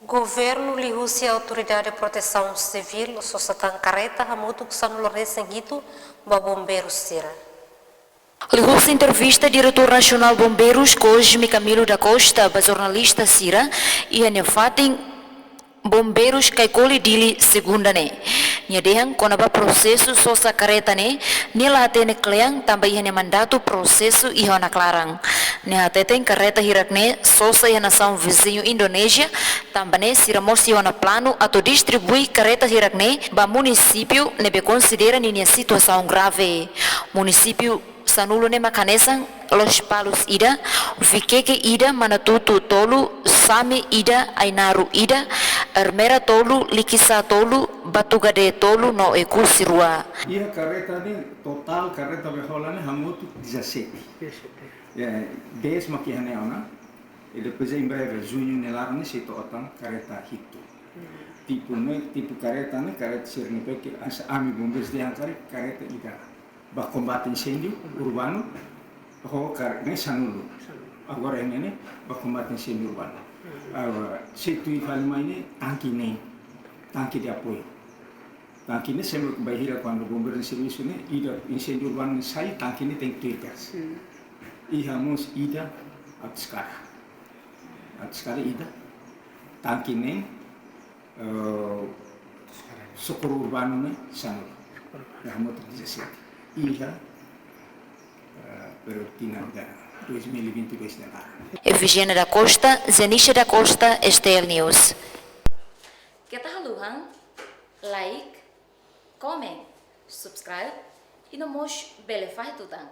Governo lihusi Autoridade de Proteção Civil Sosatan Careta Hamutuk Sanulore Sanguito Bombeiro Sira. Lihusi entrevista diretor nasional bombeiros Cosme Camilo da Costa ba jornalista Sira e fatin bombeiros kaikoli dili segunda ne nyadehang konaba prosesu sosa kareta ne nila atene kleang tambah ihane mandato prosesu ihona klarang ne hateten kareta hirak ne sosa ihana nação vizinho Indonésia tambah ne siramos ihona plano atau distribui kareta hirak ne ba município ne be considera ninia situação grave município sanulo ne makanesang Los Palos ida Vikeke ida Manatutu tolu Sami ida Ainaru ida Ermera tolu Likisa tolu Batugade tolu no eku sirua. Ia carreta ni total carreta beholane hamutu 17. Ya, 10 makihane ona. E depois em breve junho nelarne se total carreta hito. Tipo carreta ne carreta sirnipe que as ami bombeiros de carreta ida. Ba combate incêndio urbano. Oh, carne sanulo. Agora ini ba combate incêndio urbano. Agora, se tu ifalma ini tangki de apoio. Tangki ini sempre bahira quando o bombeiro de serviço né, ida incêndio urbano sai, tangki ini tem triggers. E vamos ida atskara ida. Tangki ini socorro urbano né, sanulo. Ya mau terjadi. Ida pero tinha 2022 de lá. Efigênia da Costa, Zenisha da Costa, STL News. Kita haluhan, like, comment, subscribe e não mos belefai tutang.